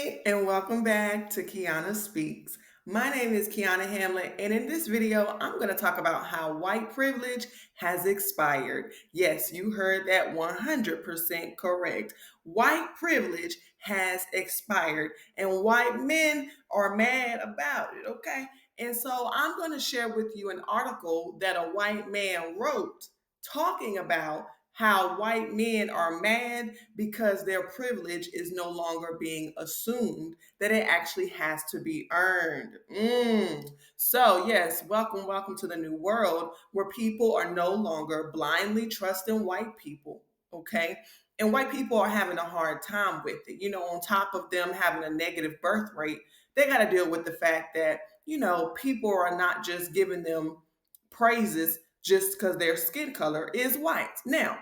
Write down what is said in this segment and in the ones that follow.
Hey, and welcome back to Keonna Speaks. My name is Keonna Hamlet, and in this video, I'm going to talk about how white privilege has expired. Yes, you heard that 100% correct. White privilege has expired, and white men are mad about it, okay? And so I'm going to share with you an article that a white man wrote talking about how white men are mad because their privilege is no longer being assumed, that it actually has to be earned. So, yes, welcome to the new world where people are no longer blindly trusting white people, okay? And white people are having a hard time with it. On top of them having a negative birth rate, they got to deal with the fact that, people are not just giving them praises just because their skin color is white. Now,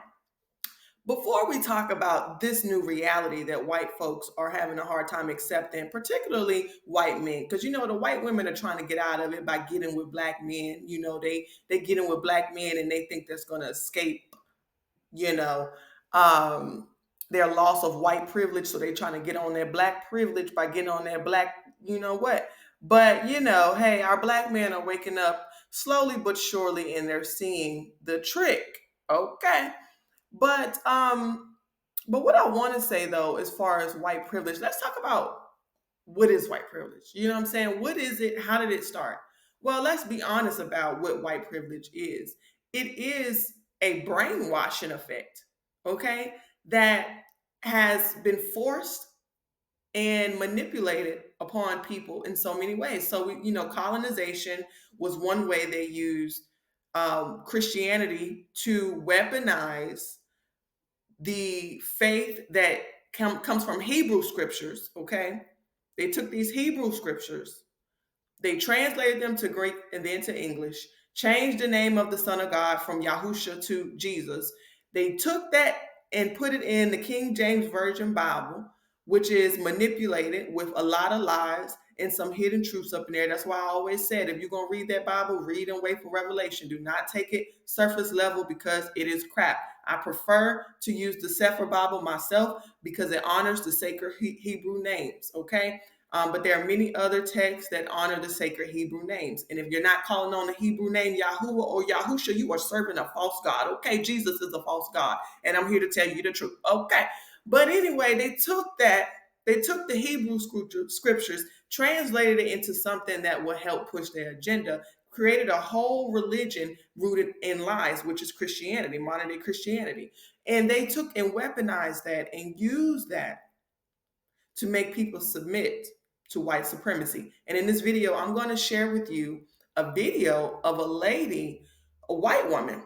before we talk about this new reality that white folks are having a hard time accepting, particularly white men, because the white women are trying to get out of it by getting with black men. They get in with black men and they think that's going to escape, you know, um, their loss of white privilege. So they're trying to get on their black privilege by getting on their black, you know what. But hey, our black men are waking up slowly but surely, and they're seeing the trick. Okay. But what I want to say though, as far as white privilege, let's talk about what is white privilege. You know what I'm saying? What is it? How did it start? Well, let's be honest about what white privilege is. It is a brainwashing effect, okay, that has been forced and manipulated upon people in so many ways. So, colonization was one way they used Christianity to weaponize the faith that comes from Hebrew scriptures, okay? They took these Hebrew scriptures, they translated them to Greek and then to English, changed the name of the Son of God from Yahusha to Jesus. They took that and put it in the King James Version Bible, which is manipulated with a lot of lies and some hidden truths up in there. That's why I always said, if you're going to read that Bible, read and wait for revelation. Do not take it surface level because it is crap. I prefer to use the Sefer Bible myself because it honors the sacred Hebrew names, okay? But there are many other texts that honor the sacred Hebrew names. And if you're not calling on the Hebrew name Yahuwah or Yahusha, you are serving a false God. Okay, Jesus is a false God. And I'm here to tell you the truth. Okay. But anyway, they took the Hebrew scriptures, translated it into something that will help push their agenda, created a whole religion rooted in lies, which is Christianity, modern day Christianity. And they took and weaponized that and used that to make people submit to white supremacy. And in this video, I'm going to share with you a video of a lady, a white woman,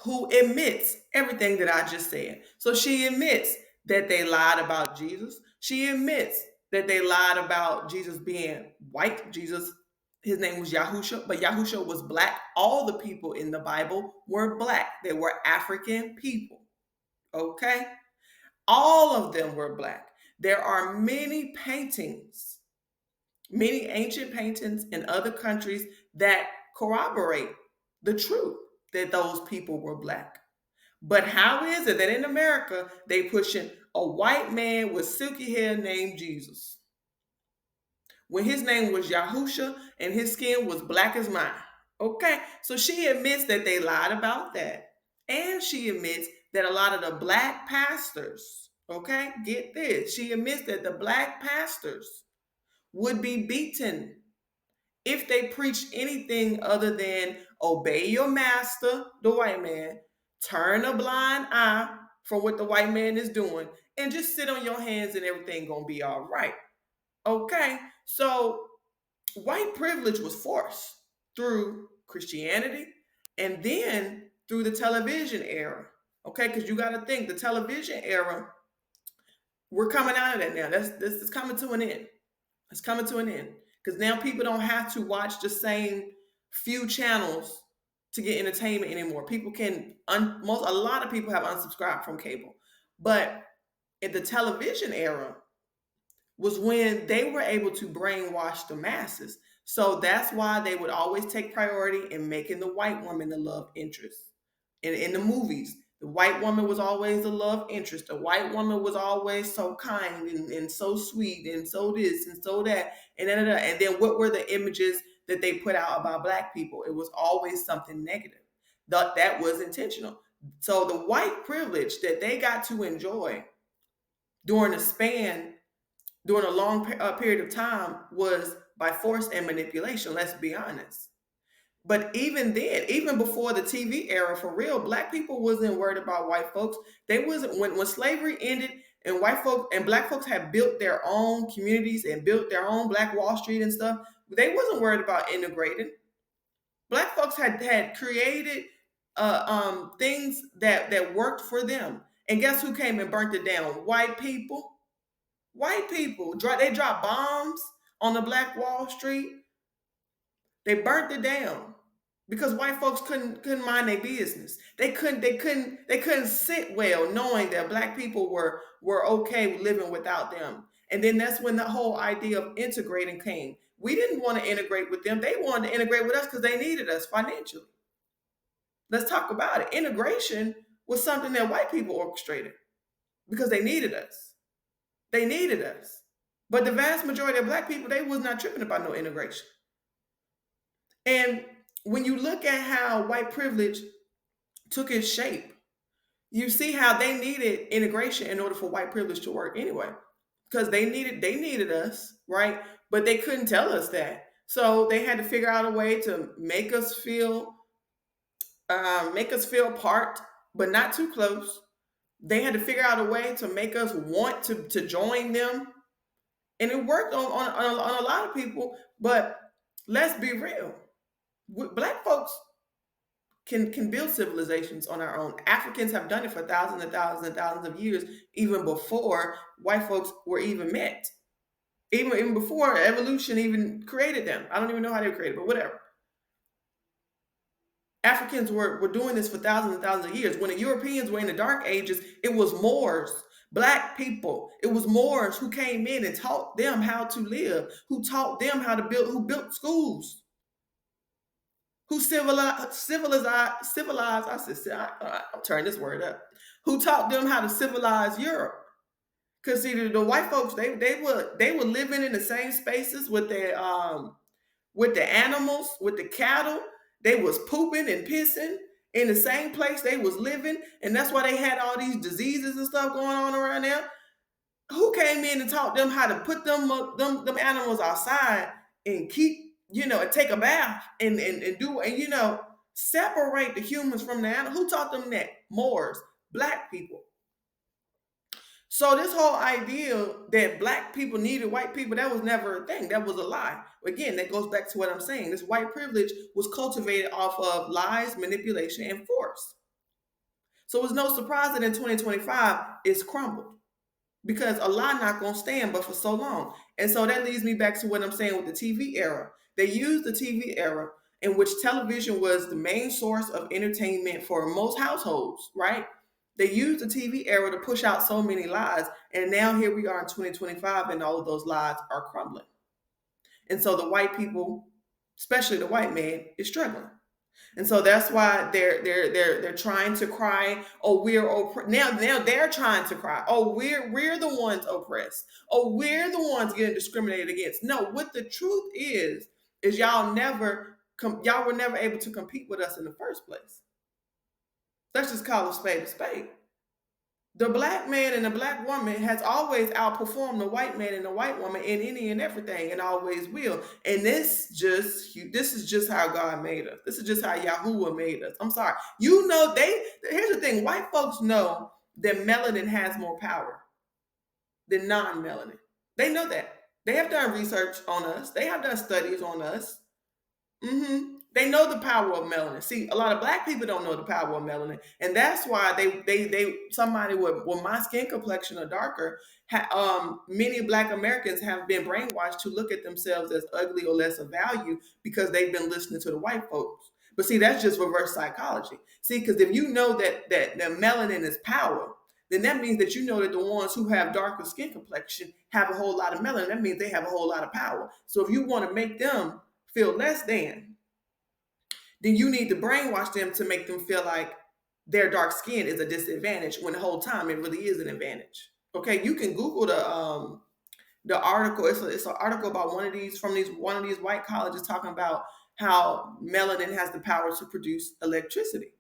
who admits everything that I just said. So she admits that they lied about Jesus. She admits that they lied about Jesus being white. Jesus, his name was Yahusha, but Yahusha was black. All the people in the Bible were black. They were African people. Okay? All of them were black. There are many paintings, many ancient paintings in other countries that corroborate the truth that those people were black. But how is it that in America they pushing a white man with silky hair named Jesus when his name was Yahusha and his skin was black as mine? Okay, so she admits that they lied about that. And she admits that a lot of the black pastors, okay, get this, she admits that the black pastors would be beaten if they preach anything other than obey your master, the white man, turn a blind eye for what the white man is doing, and just sit on your hands and everything gonna be all right. Okay, so white privilege was forced through Christianity and then through the television era. Okay, because you got to think the television era, we're coming out of that now. This is coming to an end. It's coming to an end because now people don't have to watch the same few channels to get entertainment anymore. People can a lot of people have unsubscribed from cable, but in the television era was when they were able to brainwash the masses. So that's why they would always take priority in making the white woman the love interest in the movies. The white woman was always the love interest. The white woman was always so kind and so sweet and so this and so that and da, da, da. And then what were the images that they put out about black people? It was always something negative. That was intentional. So the white privilege that they got to enjoy during a span, during a long period of time, was by force and manipulation. Let's be honest. But even then, even before the TV era, for real, black people wasn't worried about white folks. They wasn't when slavery ended and white folks and black folks had built their own communities and built their own Black Wall Street and stuff. They wasn't worried about integrating. Black folks had created things that worked for them. And guess who came and burnt it down? White people. White people. They dropped bombs on the Black Wall Street. They burnt it down because white folks couldn't mind their business. They couldn't sit well knowing that black people were okay living without them. And then that's when the whole idea of integrating came. We didn't want to integrate with them. They wanted to integrate with us because they needed us financially. Let's talk about it. Integration was something that white people orchestrated because they needed us. They needed us. But the vast majority of black people, they was not tripping about no integration. And when you look at how white privilege took its shape, you see how they needed integration in order for white privilege to work anyway. Because they needed us, right? But they couldn't tell us that. So they had to figure out a way to make us feel apart, but not too close. They had to figure out a way to make us want to join them. And it worked on a lot of people, but let's be real. Black folks can build civilizations on our own. Africans have done it for thousands and thousands and thousands of years, even before white folks were even met. Even before evolution even created them. I don't even know how they were created, but whatever. Africans were doing this for thousands and thousands of years. When the Europeans were in the Dark Ages, it was Moors, black people. It was Moors who came in and taught them how to live, who taught them how to build, who built schools, who civilized, I'll turn this word up, who taught them how to civilize Europe. Because see, the white folks, they were living in the same spaces with the animals, with the cattle. They was pooping and pissing in the same place they was living, and that's why they had all these diseases and stuff going on around there. Who came in and taught them how to put them animals outside and keep, and take a bath and do and separate the humans from the animals? Who taught them that? Moors, black people. So this whole idea that black people needed white people, that was never a thing. That was a lie. Again, that goes back to what I'm saying. This white privilege was cultivated off of lies, manipulation, and force. So it's no surprise that in 2025 it's crumbled because a lie not going to stand but for so long. And so that leads me back to what I'm saying with the TV era. They used the TV era in which television was the main source of entertainment for most households, right? They used the TV era to push out so many lies, and now here we are in 2025, and all of those lies are crumbling. And so the white people, especially the white man, is struggling. And so that's why they're trying to cry. Oh, now they're trying to cry. Oh, we're the ones oppressed. Oh, we're the ones getting discriminated against. No, what the truth is y'all were never able to compete with us in the first place. Let's just call a spade a spade. The black man and the black woman has always outperformed the white man and the white woman in any and everything, and always will. And this is just how God made us. This is just how Yahuwah made us. I'm sorry. Here's the thing. White folks know that melanin has more power than non-melanin. They know that. They have done research on us. They have done studies on us. They know the power of melanin. See, a lot of black people don't know the power of melanin, and that's why somebody with my skin complexion or darker, many black Americans have been brainwashed to look at themselves as ugly or less of value because they've been listening to the white folks. But see, that's just reverse psychology. See, because if you know that the melanin is power, then that means that you know that the ones who have darker skin complexion have a whole lot of melanin. That means they have a whole lot of power. So if you want to make them feel less than, then you need to brainwash them to make them feel like their dark skin is a disadvantage when the whole time it really is an advantage. Okay, you can Google the article. It's an article about one of these white colleges talking about how melanin has the power to produce electricity.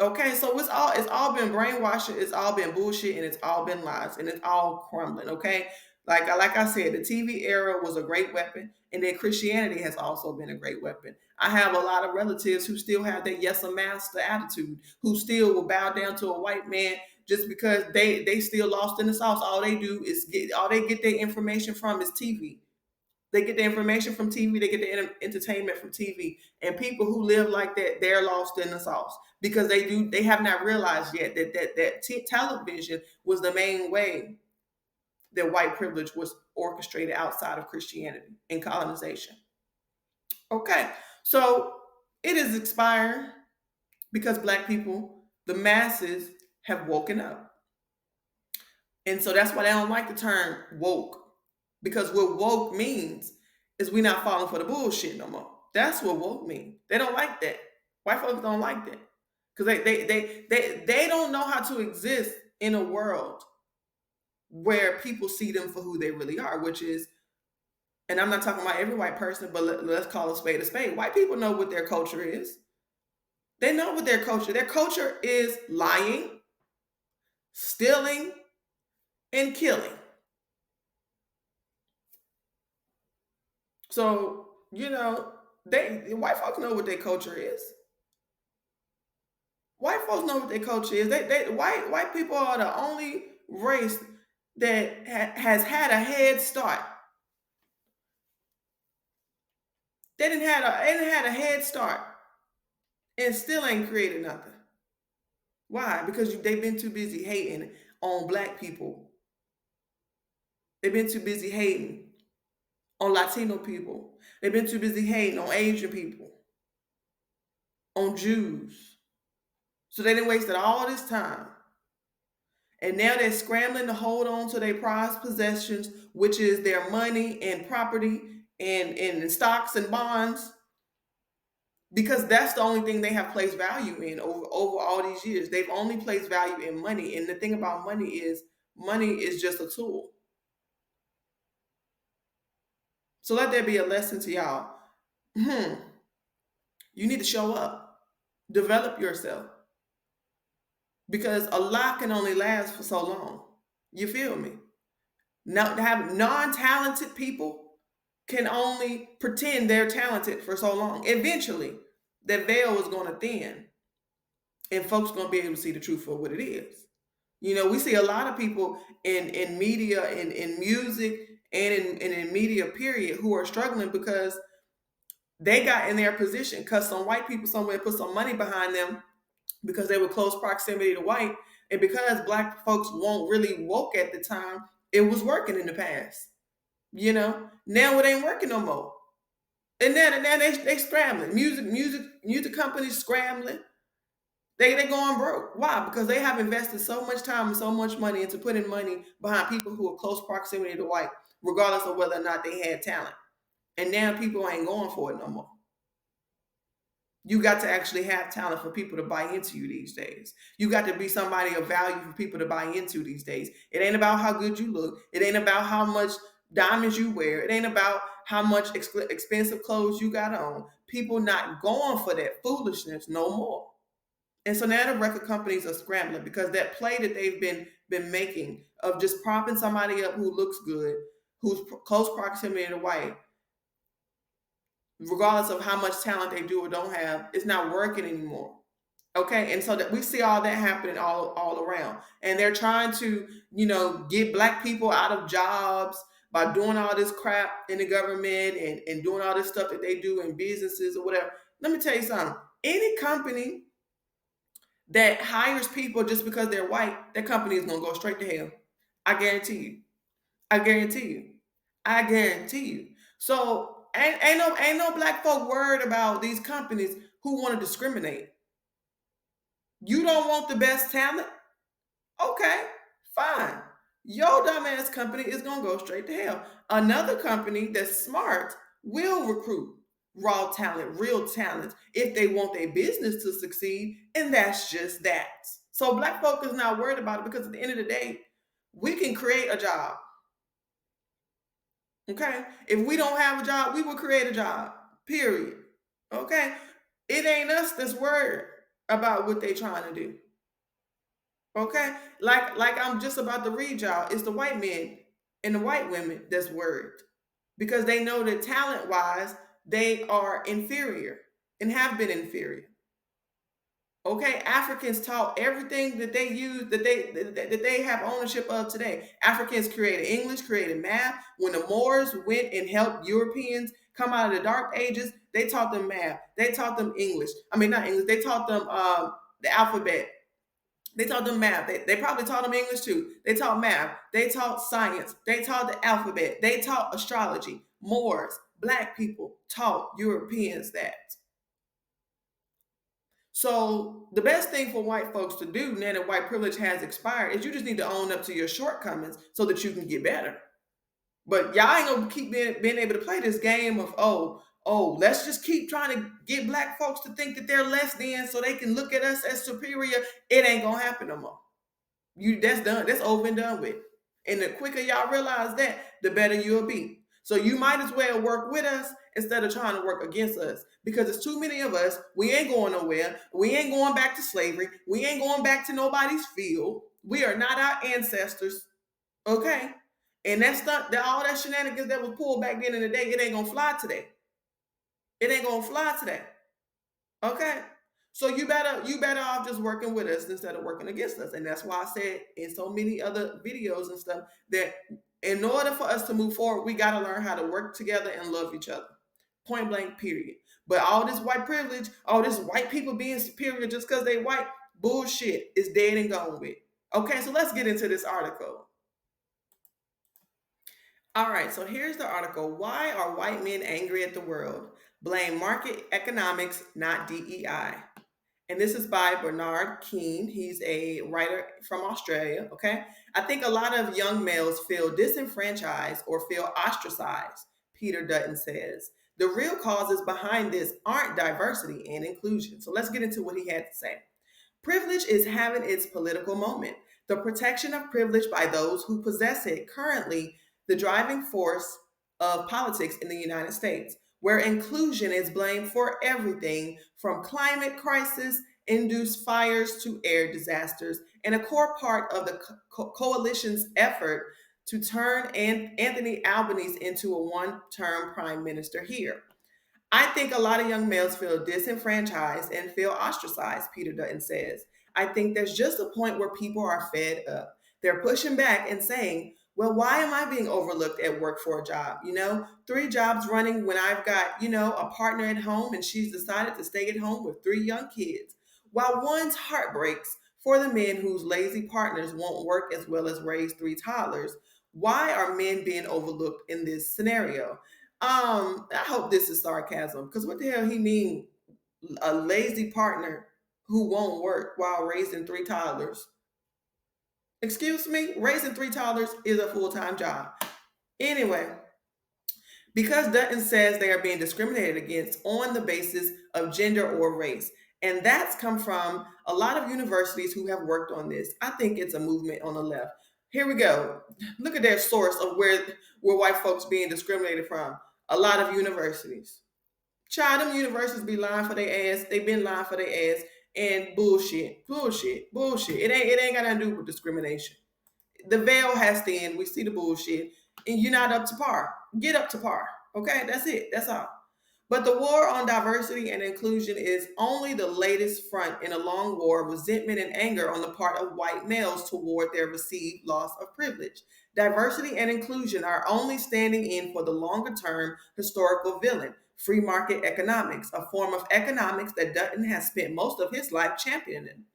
Okay, so it's all been brainwashing, it's all been bullshit, and it's all been lies, and it's all crumbling. Okay, like I said, the TV era was a great weapon, and then Christianity has also been a great weapon. I have a lot of relatives who still have that yes a master attitude, who still will bow down to a white man just because they still lost in the sauce. All they get their information from is TV. They get the information from TV. They get the entertainment from TV. And people who live like that, they're lost in the sauce because they have not realized yet that television was the main way that white privilege was orchestrated outside of Christianity and colonization. Okay, so it is expiring because Black people, the masses, have woken up. And so that's why they don't like the term woke. Because what woke means is we not falling for the bullshit no more. That's what woke means. They don't like that. White folks don't like that. Because they don't know how to exist in a world where people see them for who they really are, which is, and I'm not talking about every white person, but let's call a spade a spade. White people know what their culture is. They know what their culture. Their culture is lying, stealing, and killing. So, white folks know what their culture is. White folks know what their culture is. White people are the only race that has had a head start. They didn't had a head start and still ain't created nothing. Why? Because they've been too busy hating on Black people. They've been too busy hating on Latino people. They've been too busy hating on Asian people, on Jews. So they done wasted all this time. And now they're scrambling to hold on to their prized possessions, which is their money and property and stocks and bonds, because that's the only thing they have placed value in over all these years. They've only placed value in money. And the thing about money is just a tool. So let there be a lesson to y'all. You need to show up, develop yourself, because a lot can only last for so long. You feel me? Now, to have non-talented people can only pretend they're talented for so long. Eventually, that veil is going to thin, and folks going to be able to see the truth for what it is. We see a lot of people in media, in music, and in media, period, who are struggling because they got in their position because some white people somewhere put some money behind them because they were close proximity to white, and because Black folks weren't really woke at the time, it was working in the past. Now it ain't working no more. And now they scrambling. Music companies scrambling. They going broke. Why? Because they have invested so much time and so much money into putting money behind people who are close proximity to white, regardless of whether or not they had talent. And now people ain't going for it no more. You got to actually have talent for people to buy into you these days. You got to be somebody of value for people to buy into these days. It ain't about how good you look. It ain't about how much diamonds you wear. It ain't about how much expensive clothes you got on. People not going for that foolishness no more. And so now the record companies are scrambling because that play that they've been making of just propping somebody up who looks good, who's close proximity to white, regardless of how much talent they do or don't have, it's not working anymore. Okay, and so that we see all that happening all around, and they're trying to get Black people out of jobs by doing all this crap in the government and doing all this stuff that they do in businesses or whatever. Let me tell you something. Any company that hires people just because they're white, that company is gonna go straight to hell. I guarantee you. I guarantee you. I guarantee you. So ain't no Black folk worried about these companies who want to discriminate. You don't want the best talent? Okay, fine. Your dumbass company is gonna go straight to hell. Another company that's smart will recruit. raw talent, real talent, if they want their business to succeed. And that's just that. So black folk is not worried about it because at the end of the day, we can create a job. Okay. If we don't have a job, we will create a job. Period. Okay. It ain't us that's worried about what they trying to do. Okay. Like I'm just about to read y'all. It's the white men and the white women that's worried because they know that talent wise, they are inferior and have been inferior. Okay, Africans taught everything that they use that they have ownership of today. Africans created English, created math. When the Moors went and helped Europeans come out of the Dark Ages, they taught them math. They taught them English. I mean, not English. They taught them the alphabet. They taught them math. They probably taught them English too. They taught math. They taught science. They taught the alphabet. They taught astrology. Moors, black people taught Europeans that. So the best thing for white folks to do now that white privilege has expired is you just need to own up to your shortcomings so that you can get better. But y'all ain't gonna keep being able to play this game of let's just keep trying to get black folks to think that they're less than so they can look at us as superior. It ain't gonna happen no more. That's done. That's over and done with. And the quicker y'all realize that, the better you'll be. So you might as well work with us instead of trying to work against us because it's too many of us. We ain't going nowhere. We ain't going back to slavery. We ain't going back to nobody's field. We are not our ancestors. Okay. And that's not all that shenanigans that was pulled back then in the day. It ain't gonna fly today. It ain't gonna fly today. Okay. So you better off just working with us instead of working against us. And that's why I said in so many other videos and stuff that in order for us to move forward, we got to learn how to work together and love each other. Point blank, period. But all this white privilege, all this white people being superior just because they white, bullshit is dead and gone with. Okay, so let's get into this article. All right, so here's the article. Why are white men angry at the world? Blame market economics, not DEI. And this is by Bernard Keane. He's a writer from Australia. Okay. I think a lot of young males feel disenfranchised or feel ostracized, Peter Dutton says. The real causes behind this aren't diversity and inclusion. So let's get into what he had to say. Privilege is having its political moment. The protection of privilege by those who possess it currently the driving force of politics in the United States, where inclusion is blamed for everything from climate crisis induced fires to air disasters, and a core part of the coalition's effort to turn Anthony Albanese into a one-term prime minister here. I think a lot of young males feel disenfranchised and feel ostracized, Peter Dutton says. I think there's just a point where people are fed up. They're pushing back and saying, well, why am I being overlooked at work for a job? 3 jobs running when I've got, a partner at home and she's decided to stay at home with 3 young kids. While one's heart breaks for the men whose lazy partners won't work as well as raise 3 toddlers, why are men being overlooked in this scenario? I hope this is sarcasm because what the hell he mean a lazy partner who won't work while raising 3 toddlers? Excuse me, raising 3 toddlers is a full-time job. Anyway, because Dutton says they are being discriminated against on the basis of gender or race. And that's come from a lot of universities who have worked on this. I think it's a movement on the left. Here we go. Look at their source of where white folks being discriminated from. A lot of universities. Child, them universities be lying for their ass. They've been lying for their ass. And bullshit. It ain't got nothing to do with discrimination. The veil has thinned. We see the bullshit. And you're not up to par. Get up to par. Okay? That's it. That's all. But the war on diversity and inclusion is only the latest front in a long war of resentment and anger on the part of white males toward their perceived loss of privilege. Diversity and inclusion are only standing in for the longer term historical villain, free market economics, a form of economics that Dutton has spent most of his life championing.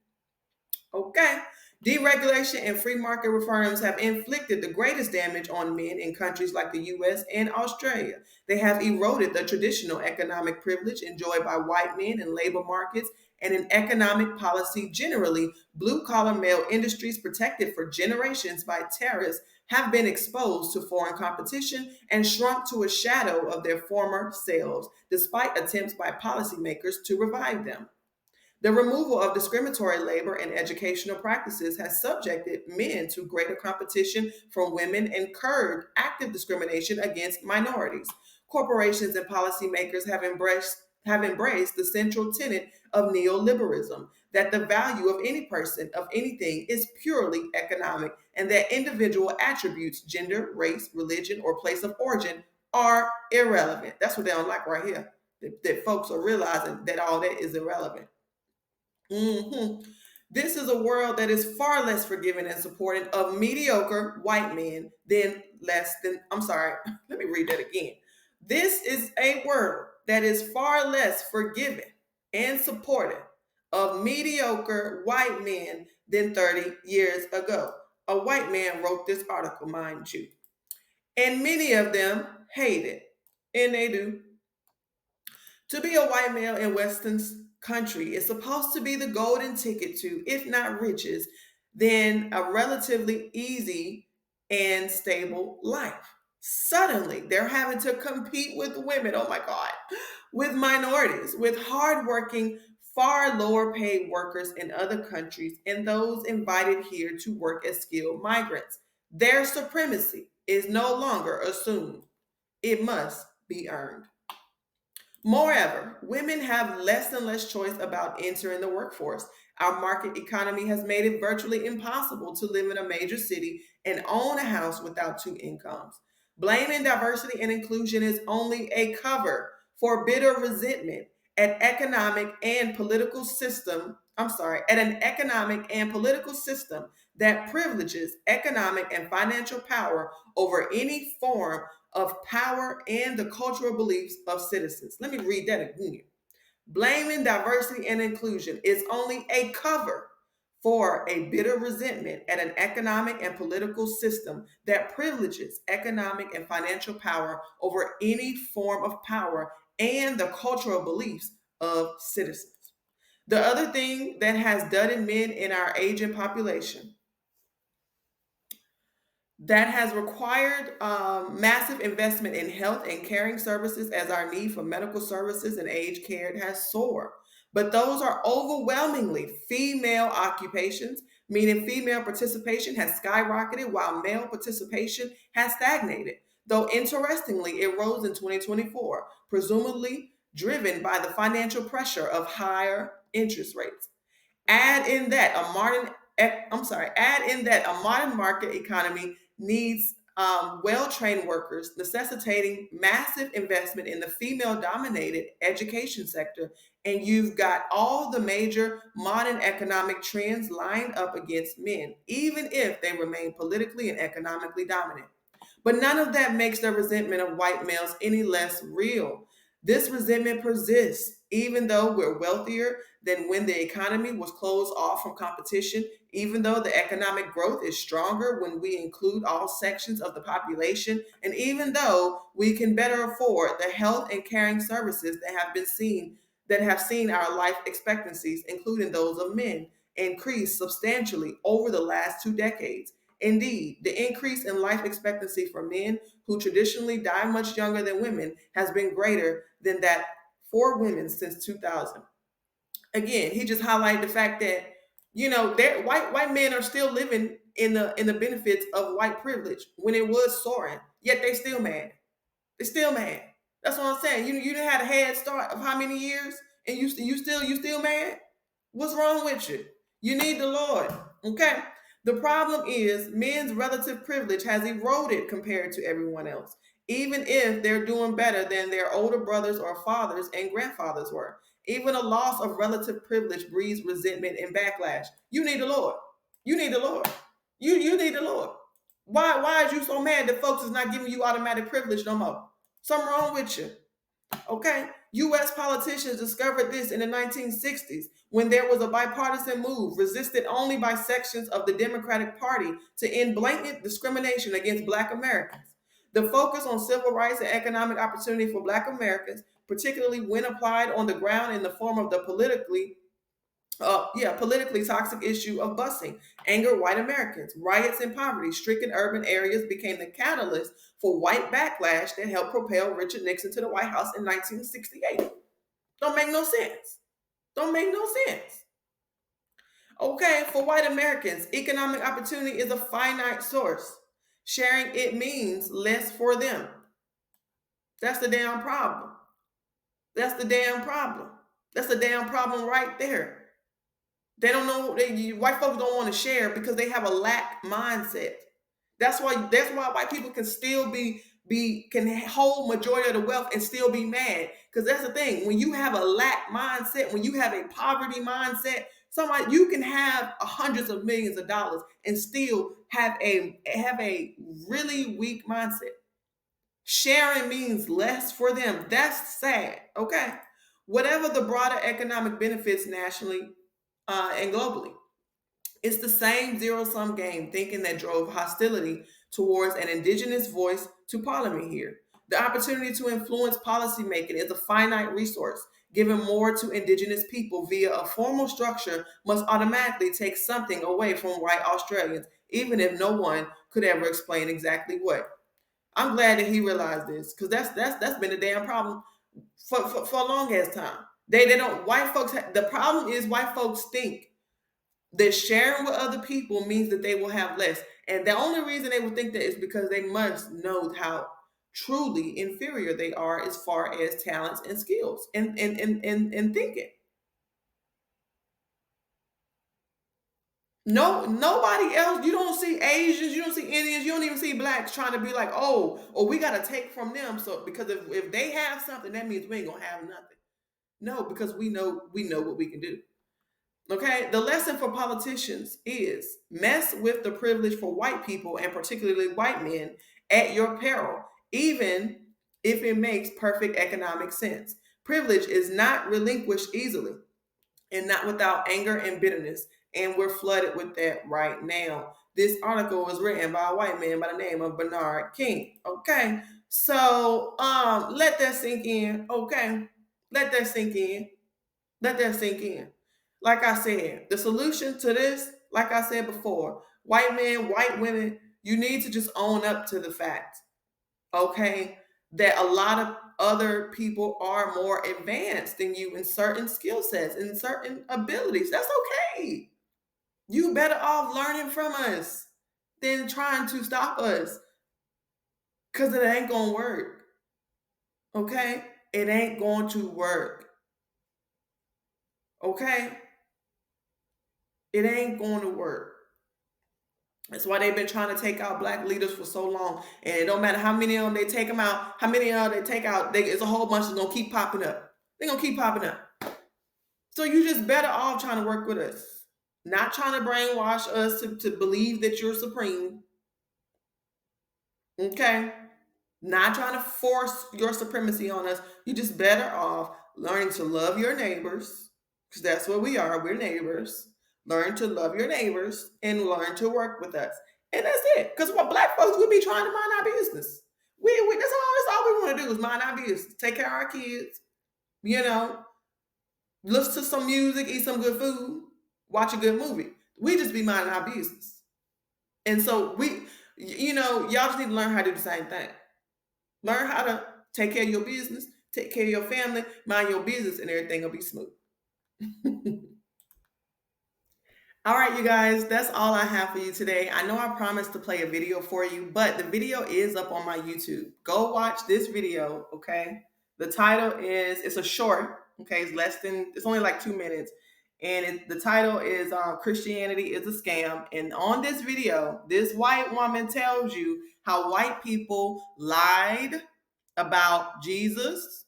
Okay. Deregulation and free market reforms have inflicted the greatest damage on men in countries like the US and Australia. They have eroded the traditional economic privilege enjoyed by white men in labor markets and in economic policy generally. Blue collar male industries protected for generations by tariffs have been exposed to foreign competition and shrunk to a shadow of their former selves, despite attempts by policymakers to revive them. The removal of discriminatory labor and educational practices has subjected men to greater competition from women and curbed active discrimination against minorities. Corporations and policymakers have embraced the central tenet of neoliberalism that the value of any person, of anything, is purely economic, and that individual attributes, gender, race, religion, or place of origin, are irrelevant. That's what they don't like right here. That folks are realizing that all that is irrelevant. Mhm. This is a world that is far less forgiving and supporting of mediocre white men than less than, I'm sorry, let me read that again. This is a world that is far less forgiving and supportive of mediocre white men than 30 years ago. A white man wrote this article, mind you. And many of them hate it. And they do. To be a white male in Western country is supposed to be the golden ticket to, if not riches, then a relatively easy and stable life. Suddenly, they're having to compete with women, oh my God, with minorities, with hardworking, far lower paid workers in other countries, and those invited here to work as skilled migrants. Their supremacy is no longer assumed, it must be earned. Moreover, women have less and less choice about entering the workforce. Our market economy has made it virtually impossible to live in a major city and own a house without two incomes. Blaming diversity and inclusion is only a cover for bitter resentment at an economic and political system that privileges economic and financial power over any form of power and the cultural beliefs of citizens. Let me read that again. Blaming diversity and inclusion is only a cover for a bitter resentment at an economic and political system that privileges economic and financial power over any form of power and the cultural beliefs of citizens. The other thing that has dudded men in our aging population that has required massive investment in health and caring services as our need for medical services and aged care has soared. But those are overwhelmingly female occupations, meaning female participation has skyrocketed while male participation has stagnated. Though interestingly, it rose in 2024, presumably driven by the financial pressure of higher interest rates. Add in that a modern market economy needs well-trained workers, necessitating massive investment in the female-dominated education sector, and you've got all the major modern economic trends lined up against men, even if they remain politically and economically dominant. But none of that makes the resentment of white males any less real. This resentment persists, even though we're wealthier than when the economy was closed off from competition, even though the economic growth is stronger when we include all sections of the population, and even though we can better afford the health and caring services that have seen our life expectancies, including those of men, increase substantially over the last 2 decades. Indeed, the increase in life expectancy for men who traditionally die much younger than women has been greater than that for women since 2000. Again, he just highlighted the fact that white men are still living in the benefits of white privilege when it was soaring, yet they still mad. They still mad. That's what I'm saying. You didn't have a head start of how many years, and you still mad. What's wrong with you? You need the Lord. Okay. The problem is men's relative privilege has eroded compared to everyone else, even if they're doing better than their older brothers or fathers and grandfathers were. Even a loss of relative privilege breeds resentment and backlash. You need the Lord. You need the Lord. You need the Lord. Why is you so mad that folks is not giving you automatic privilege no more? Something wrong with you. Okay, U.S. politicians discovered this in the 1960s when there was a bipartisan move resisted only by sections of the Democratic Party to end blatant discrimination against Black Americans. The focus on civil rights and economic opportunity for Black Americans, particularly when applied on the ground in the form of the politically politically toxic issue of busing angered white Americans. Riots and poverty-stricken urban areas became the catalyst for white backlash that helped propel Richard Nixon to the White House in 1968. Don't make no sense. Don't make no sense. Okay, for white Americans, economic opportunity is a finite source. Sharing it means less for them. That's the damn problem. That's the damn problem. That's the damn problem right there. They don't know. White folks don't want to share because they have a lack mindset. That's why white people can still can hold majority of the wealth and still be mad. Because that's the thing. When you have a lack mindset, when you have a poverty mindset, somebody you can have hundreds of millions of dollars and still have a really weak mindset. Sharing means less for them. That's sad. Okay. Whatever the broader economic benefits nationally and globally. It's the same zero sum game thinking that drove hostility towards an indigenous voice to parliament here. The opportunity to influence policymaking is a finite resource. Giving more to indigenous people via a formal structure must automatically take something away from white Australians, even if no one could ever explain exactly what. I'm glad that he realized this because that's been a damn problem for a long ass time. They don't white folks. The problem is white folks think that sharing with other people means that they will have less. And the only reason they would think that is because they must know how truly inferior they are as far as talents and skills and thinking. No, nobody else. You don't see Asians, you don't see Indians, you don't even see blacks trying to be like, oh, we gotta take from them. So because if they have something, that means we ain't gonna have nothing. No, because we know what we can do. Okay, the lesson for politicians is mess with the privilege for white people and particularly white men at your peril, even if it makes perfect economic sense. Privilege is not relinquished easily and not without anger and bitterness. And we're flooded with that right now. This article was written by a white man by the name of Bernard King. Okay, so let that sink in. Okay, let that sink in. Let that sink in. Like I said, the solution to this, like I said before, white men, white women, you need to just own up to the fact, okay, that a lot of other people are more advanced than you in certain skill sets and certain abilities. That's okay. You better off learning from us than trying to stop us because it ain't going to work. Okay? It ain't going to work. Okay? It ain't going to work. That's why they've been trying to take out black leaders for so long. And it don't matter how many of them they take them out, how many of them they take out, it's a whole bunch that's going to keep popping up. They're going to keep popping up. So you just better off trying to work with us. Not trying to brainwash us to believe that you're supreme. Okay? Not trying to force your supremacy on us. You just better off learning to love your neighbors. Because that's what we are. We're neighbors. Learn to love your neighbors and learn to work with us. And that's it. Because what black folks, we be trying to mind our business. That's all we want to do is mind our business. Take care of our kids. You know, listen to some music, eat some good food, watch a good movie. We just be minding our business. And so y'all just need to learn how to do the same thing. Learn how to take care of your business, take care of your family, mind your business, and everything will be smooth. All right, you guys, that's all I have for you today. I know I promised to play a video for you, but the video is up on my YouTube. Go watch this video, okay? The title it's a short, okay? It's only like 2 minutes. And the title is Christianity is a Scam. And on this video, this white woman tells you how white people lied about Jesus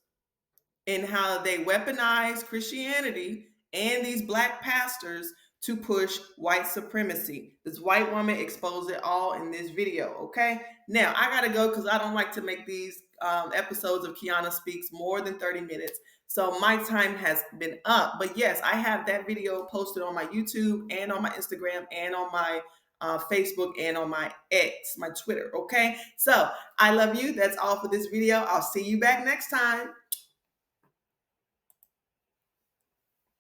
and how they weaponized Christianity and these black pastors to push white supremacy. This white woman exposed it all in this video, okay? Now, I gotta go because I don't like to make these episodes of Keonna Speaks more than 30 minutes. So my time has been up. But yes, I have that video posted on my YouTube and on my Instagram and on my Facebook and on my X, my Twitter, okay? So I love you. That's all for this video. I'll see you back next time.